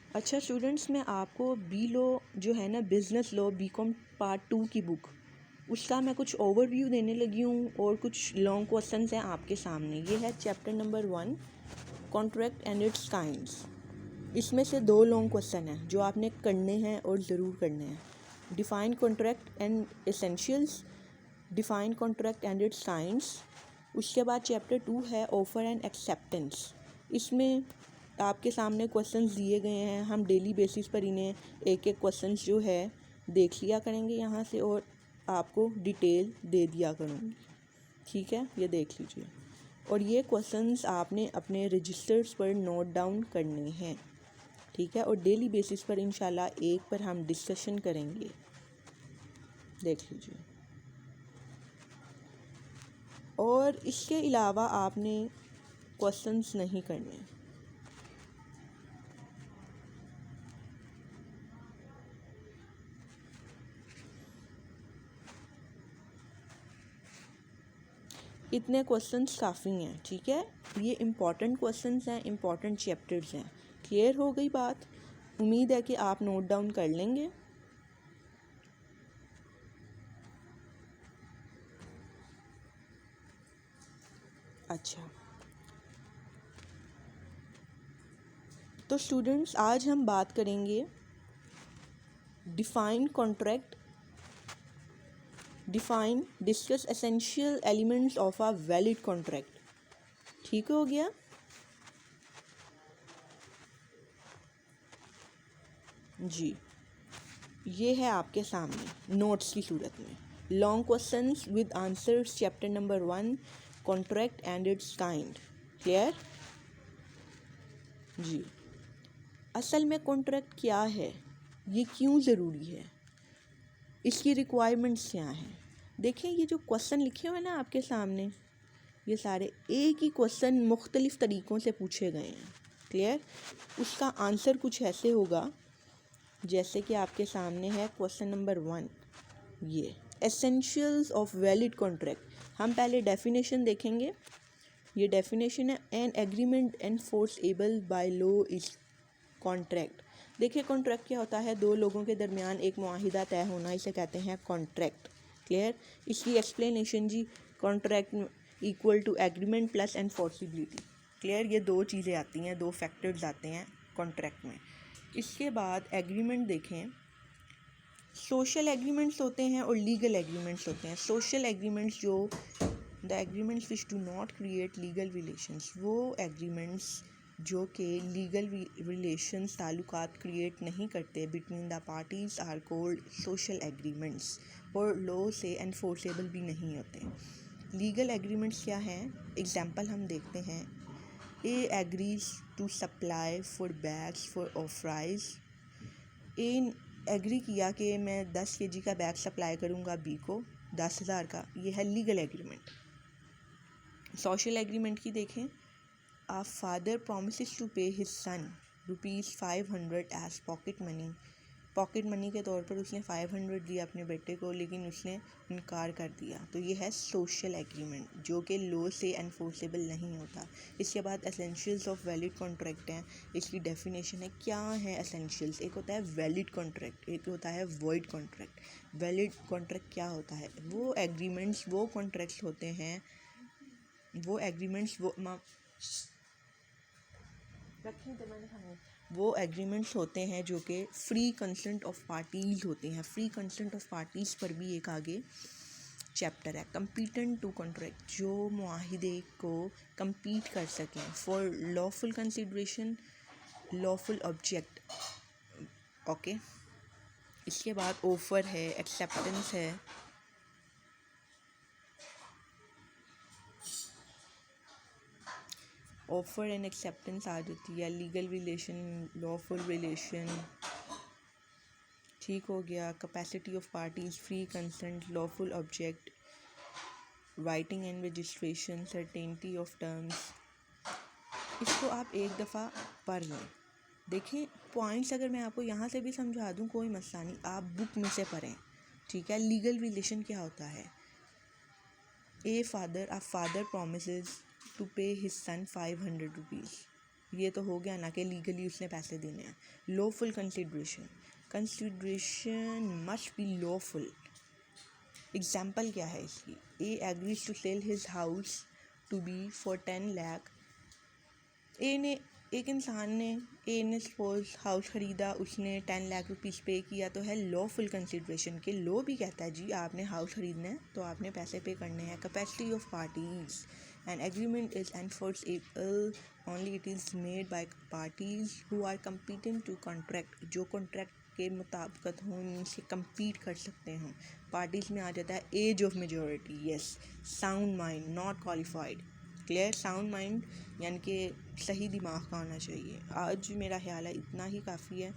अच्छा स्टूडेंट्स, मैं आपको बी लॉ जो है ना, बिज़नेस लॉ बीकॉम पार्ट 2 की बुक, उसका मैं कुछ ओवरव्यू देने लगी हूँ और कुछ लॉन्ग क्वेश्चंस हैं आपके सामने। ये है chapter number 1, contract and it's kinds. इसमें से 2 लॉन्ग क्वेश्चन हैं जो आपने करने हैं और ज़रूर करने हैं। Define contract and essentials, define contract and it's kinds. उसके बाद चैप्टर 2 है ऑफ़र एंड एक्सेप्टेंस। इसमें आपके सामने क्वेश्चंस दिए गए हैं, हम डेली बेसिस पर इन्हें एक एक क्वेश्चंस जो है देख लिया करेंगे यहाँ से और आपको डिटेल दे दिया करूँगी। ठीक है, ये देख लीजिए। और ये क्वेश्चंस आपने अपने रजिस्टर्स पर नोट डाउन करने हैं। ठीक है, और डेली बेसिस पर इंशाल्लाह एक पर हम डिस्कशन करेंगे। देख लीजिए। और इसके अलावा आपने क्वेश्चंस नहीं करने। इतने क्वेश्चंस काफ़ी हैं। ठीक है, ये इम्पॉर्टेंट क्वेश्चंस हैं, इम्पॉर्टेंट चैप्टर्स हैं। क्लियर हो गई बात? उम्मीद है कि आप नोट डाउन कर लेंगे। अच्छा, तो स्टूडेंट्स आज हम बात करेंगे define contract, define discuss essential elements of a valid contract. ठीक हो गया? जी, ये है आपके सामने नोट्स की सूरत में long questions with answers, chapter number 1, contract and its kind. Clear? जी। असल में कॉन्ट्रैक्ट क्या है, ये क्यों ज़रूरी है, इसकी रिक्वायरमेंट्स क्या हैं? देखें, ये जो क्वेश्चन लिखे हुए हैं ना आपके सामने, ये सारे एक ही क्वेश्चन मुख्तलिफ़ तरीक़ों से पूछे गए हैं। क्लियर? उसका आंसर कुछ ऐसे होगा जैसे कि आपके सामने है क्वेश्चन नंबर 1, ये एसेंशियल्स ऑफ वैलिड कॉन्ट्रैक्ट। हम पहले डेफिनेशन देखेंगे। ये डेफिनेशन है, an agreement enforceable by law is contract. देखिए, कॉन्ट्रैक्ट क्या होता है? 2 लोगों के दरमियान एक मुआहिदा तय होना, इसे कहते हैं कॉन्ट्रैक्ट। क्लियर? इसकी एक्सप्लेनेशन जी, contract equal to agreement plus enforceability. Clear? ये 2 चीज़ें आती हैं, 2 फैक्टर्स आते हैं कॉन्ट्रैक्ट में। इसके बाद एग्रीमेंट देखें, सोशल एग्रीमेंट्स होते हैं और लीगल एग्रीमेंट्स होते हैं। सोशल एग्रीमेंट्स जो the agreements which do not create legal relations, वो एग्रीमेंट्स जो कि लीगल रिलेशंस ताल्लुकात क्रिएट नहीं करते between the parties are called social agreements और लॉ से एनफोर्सेबल भी नहीं होते। लीगल एग्रीमेंट्स क्या हैं? एग्जांपल हम देखते हैं। A agrees to supply four bags for ऑफराइज। ए एग्री किया कि मैं 10 kg का बैग सप्लाई करूँगा बी को 10,000 का। ये है लीगल एग्रीमेंट। सोशल एग्रीमेंट की देखें, a father promises to pay his son ₹500 as pocket money के तौर पर उसने 500 दिया अपने बेटे को, लेकिन उसने इनकार कर दिया। तो ये है सोशल एग्रीमेंट जो कि लॉ से एनफोर्सेबल नहीं होता। इसके बाद एसेंशियल्स ऑफ वैलिड कॉन्ट्रैक्ट हैं। इसकी डेफिनेशन है, क्या है एसेंशियल्स? एक होता है वैलिड कॉन्ट्रैक्ट, एक होता है वॉइड कॉन्ट्रैक्ट। वैलिड कॉन्ट्रैक्ट क्या होता है? वो एग्रीमेंट्स, वो कॉन्ट्रैक्ट्स होते हैं, वो एग्रीमेंट्स वो एग्रीमेंट्स होते हैं जो कि फ्री कंसेंट ऑफ पार्टीज़ होते हैं। फ्री कंसेंट ऑफ पार्टीज़ पर भी एक आगे चैप्टर है। कंपीटेंट टू कॉन्ट्रैक्ट, जो मुआहिदे को कंपीट कर सकें। For lawful consideration, lawful object. Okay, इसके बाद ऑफ़र है, एक्सेप्टेंस है। ऑफ़र एंड एक्सेप्टेंस आ जाती है। Legal relation, lawful relation. ठीक हो गया। Capacity of parties, free consent, lawful object, writing and registration, certainty of terms. इसको आप एक दफ़ा पढ़ लें। देखें, पॉइंट्स अगर मैं आपको यहाँ से भी समझा दूँ कोई मसला नहीं, आप बुक में से पढ़ें। ठीक है? लीगल रिलेशन क्या होता है? a father promises to pay his son ₹500, ये तो हो गया ना कि लीगली उसने पैसे देने हैं। Lawful consideration, consideration must be lawful. Example क्या है इसकी? A agrees to sell his house to B for 10 lakh. एक इंसान ने ए ने सपोज हाउस ख़रीदा, उसने 10 लाख रुपीज़ पे किया, तो है लॉफुल कंसिडरेशन के लॉ भी कहता है जी आपने हाउस ख़रीदना है तो आपने पैसे पे करने हैं। Capacity of parties, an agreement is enforceable only it is made by parties who are competing to contract, जो कॉन्ट्रैक्ट के मुताबिक हों, उनसे कम्पीट कर सकते हों। पार्टीज़ में आ जाता है age of majority, yes, sound mind, not qualified. Clear? Sound mind यानी कि सही दिमाग का होना चाहिए। आज मेरा ख्याल है इतना ही काफ़ी है।